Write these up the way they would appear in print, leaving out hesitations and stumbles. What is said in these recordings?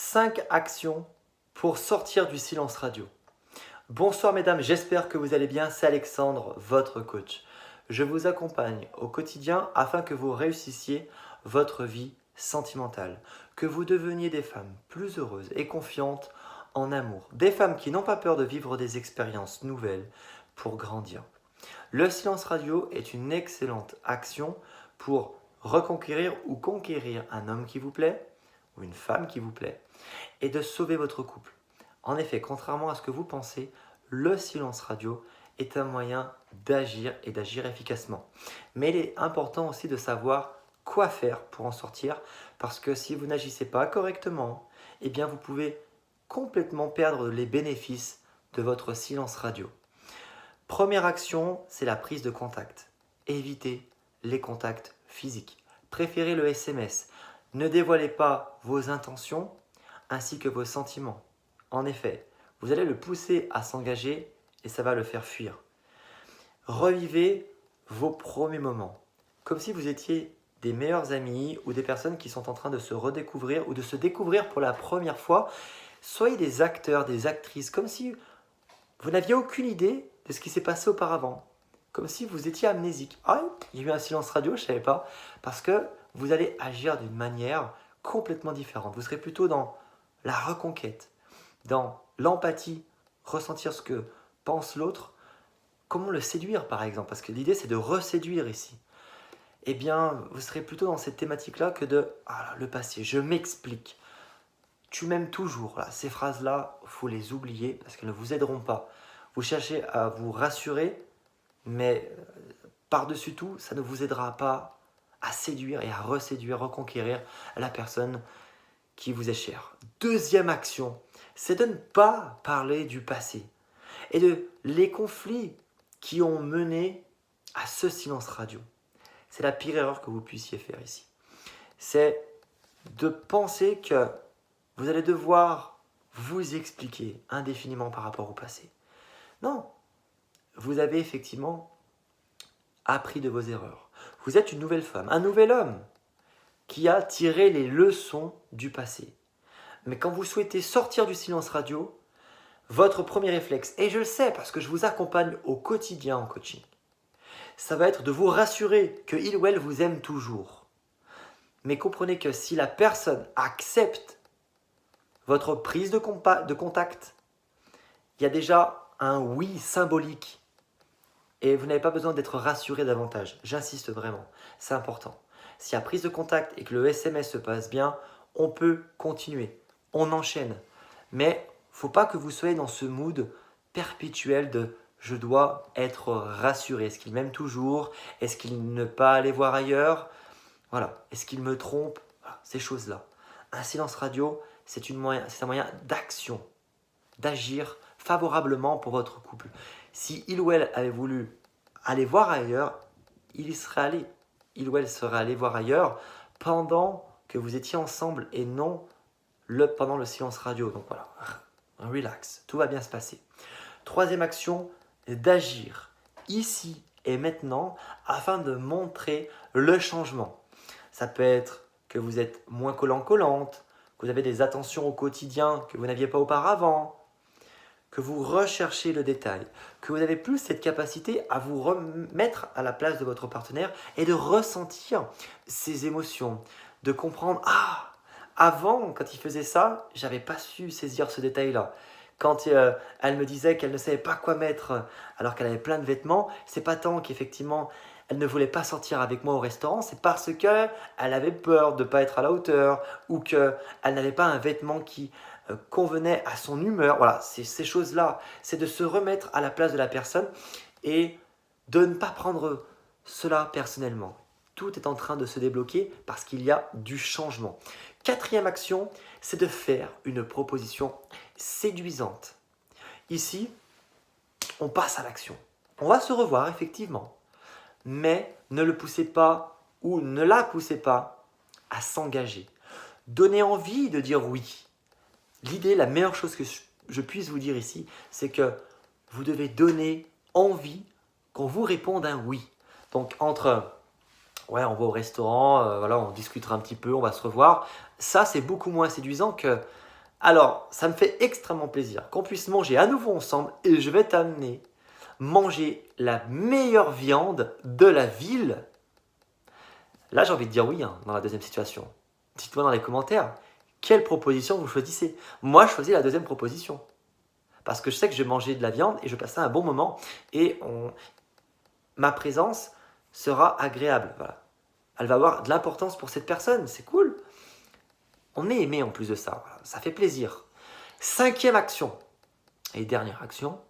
5 actions pour sortir du silence radio. Bonsoir mesdames, j'espère que vous allez bien, c'est Alexandre, votre coach. Je vous accompagne au quotidien afin que vous réussissiez votre vie sentimentale, que vous deveniez des femmes plus heureuses et confiantes en amour, des femmes qui n'ont pas peur de vivre des expériences nouvelles pour grandir. Le silence radio est une excellente action pour reconquérir ou conquérir un homme qui vous plaît ou une femme qui vous plaît et de sauver votre couple. En effet, contrairement à ce que vous pensez, le silence radio est un moyen d'agir et d'agir efficacement. Mais il est important aussi de savoir quoi faire pour en sortir, parce que si vous n'agissez pas correctement, eh bien vous pouvez complètement perdre les bénéfices de votre silence radio. Première action, c'est la prise de contact. Évitez les contacts physiques. Préférez le SMS. Ne dévoilez pas vos intentions ainsi que vos sentiments. En effet, vous allez le pousser à s'engager et ça va le faire fuir. Revivez vos premiers moments, comme si vous étiez des meilleurs amis ou des personnes qui sont en train de se redécouvrir ou de se découvrir pour la première fois. Soyez des acteurs, des actrices, comme si vous n'aviez aucune idée de ce qui s'est passé auparavant. Comme si vous étiez amnésique. Ah, il y a eu un silence radio, je ne savais pas. Parce que vous allez agir d'une manière complètement différente. Vous serez plutôt dans la reconquête, dans l'empathie, ressentir ce que pense l'autre, comment le séduire par exemple, parce que l'idée c'est de reséduire ici. Eh bien, vous serez plutôt dans cette thématique-là que de le passé, je m'explique. Tu m'aimes toujours, là. Ces phrases-là, il faut les oublier parce qu'elles ne vous aideront pas. Vous cherchez à vous rassurer, mais par-dessus tout, ça ne vous aidera pas à séduire et à reséduire, reconquérir la personne qui vous est chère. Deuxième action, c'est de ne pas parler du passé et de les conflits qui ont mené à ce silence radio. C'est la pire erreur que vous puissiez faire ici. C'est de penser que vous allez devoir vous expliquer indéfiniment par rapport au passé. Non, vous avez effectivement appris de vos erreurs. Vous êtes une nouvelle femme, un nouvel homme qui a tiré les leçons du passé. Mais quand vous souhaitez sortir du silence radio, votre premier réflexe, et je le sais parce que je vous accompagne au quotidien en coaching, ça va être de vous rassurer que il ou elle vous aime toujours. Mais comprenez que si la personne accepte votre prise de contact, il y a déjà un oui symbolique. Et vous n'avez pas besoin d'être rassuré davantage. J'insiste vraiment, c'est important. S'il y a prise de contact et que le SMS se passe bien, on peut continuer, on enchaîne. Mais il ne faut pas que vous soyez dans ce mood perpétuel de « je dois être rassuré ». Est-ce qu'il m'aime toujours? Est-ce qu'il ne pas aller voir ailleurs? Voilà. Est-ce qu'il me trompe? Voilà, ces choses-là. Un silence radio, c'est un moyen d'action, d'agir favorablement pour votre couple. Si il ou elle avait voulu aller voir ailleurs, il y serait allé. Il ou elle serait allé voir ailleurs pendant que vous étiez ensemble et non pendant le silence radio. Donc voilà, relax, tout va bien se passer. Troisième action, d'agir ici et maintenant afin de montrer le changement. Ça peut être que vous êtes moins collant-collante, que vous avez des attentions au quotidien que vous n'aviez pas auparavant, que vous recherchez le détail, que vous avez plus cette capacité à vous remettre à la place de votre partenaire et de ressentir ses émotions, de comprendre « avant, quand il faisait ça, j'avais pas su saisir ce détail-là. Quand elle me disait qu'elle ne savait pas quoi mettre alors qu'elle avait plein de vêtements, c'est pas tant qu'effectivement elle ne voulait pas sortir avec moi au restaurant, c'est parce qu'elle avait peur de ne pas être à la hauteur ou qu'elle n'avait pas un vêtement qui convenait à son humeur. » Voilà, c'est ces choses-là. C'est de se remettre à la place de la personne et de ne pas prendre cela personnellement. Tout est en train de se débloquer parce qu'il y a du changement. Quatrième action, c'est de faire une proposition séduisante. Ici, on passe à l'action. On va se revoir effectivement, mais ne le poussez pas ou ne la poussez pas à s'engager. Donnez envie de dire oui. L'idée, la meilleure chose que je puisse vous dire ici, c'est que vous devez donner envie qu'on vous réponde un oui. Donc entre on va au restaurant, voilà, on discutera un petit peu, on va se revoir. Ça, c'est beaucoup moins séduisant que Alors, ça me fait extrêmement plaisir qu'on puisse manger à nouveau ensemble et je vais t'amener manger la meilleure viande de la ville. Là, j'ai envie de dire oui hein, dans la deuxième situation. Dites-moi dans les commentaires, quelle proposition vous choisissez? Moi, je choisis la deuxième proposition. Parce que je sais que je vais manger de la viande et je vais passer un bon moment et ma présence sera agréable. Voilà. Elle va avoir de l'importance pour cette personne, c'est cool. On est aimé en plus de ça, voilà. Ça fait plaisir. 5e action et dernière action,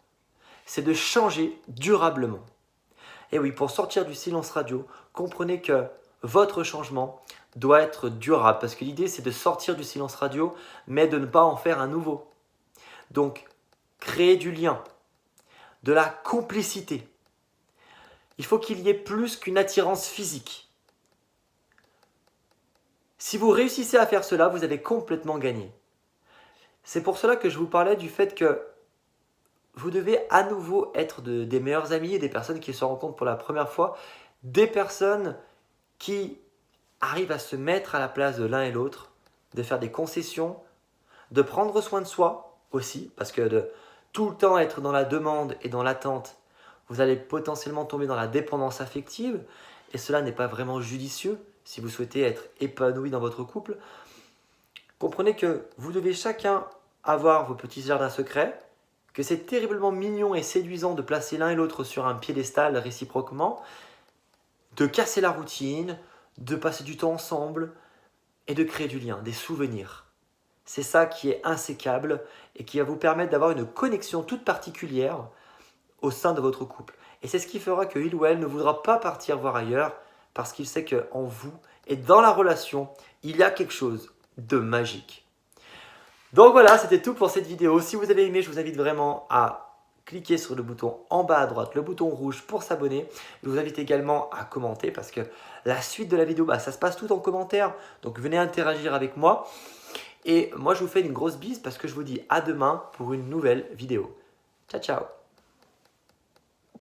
c'est de changer durablement. Et oui, pour sortir du silence radio, comprenez que votre changement doit être durable. Parce que l'idée, c'est de sortir du silence radio, mais de ne pas en faire un nouveau. Donc, créer du lien, de la complicité. Il faut qu'il y ait plus qu'une attirance physique. Si vous réussissez à faire cela, vous avez complètement gagné. C'est pour cela que je vous parlais du fait que vous devez à nouveau être des meilleurs amis et des personnes qui se rencontrent pour la première fois, des personnes qui arrivent à se mettre à la place de l'un et l'autre, de faire des concessions, de prendre soin de soi aussi, parce que de tout le temps être dans la demande et dans l'attente, vous allez potentiellement tomber dans la dépendance affective, et cela n'est pas vraiment judicieux si vous souhaitez être épanoui dans votre couple. Comprenez que vous devez chacun avoir vos petits jardins secrets, que c'est terriblement mignon et séduisant de placer l'un et l'autre sur un piédestal réciproquement, de casser la routine, de passer du temps ensemble et de créer du lien, des souvenirs. C'est ça qui est insécable et qui va vous permettre d'avoir une connexion toute particulière au sein de votre couple. Et c'est ce qui fera que il ou elle ne voudra pas partir voir ailleurs parce qu'il sait qu'en vous et dans la relation, il y a quelque chose de magique. Donc voilà, c'était tout pour cette vidéo. Si vous avez aimé, je vous invite vraiment à cliquer sur le bouton en bas à droite, le bouton rouge pour s'abonner. Je vous invite également à commenter parce que la suite de la vidéo, ça se passe tout en commentaire. Donc venez interagir avec moi. Et moi, je vous fais une grosse bise parce que je vous dis à demain pour une nouvelle vidéo. Ciao, ciao!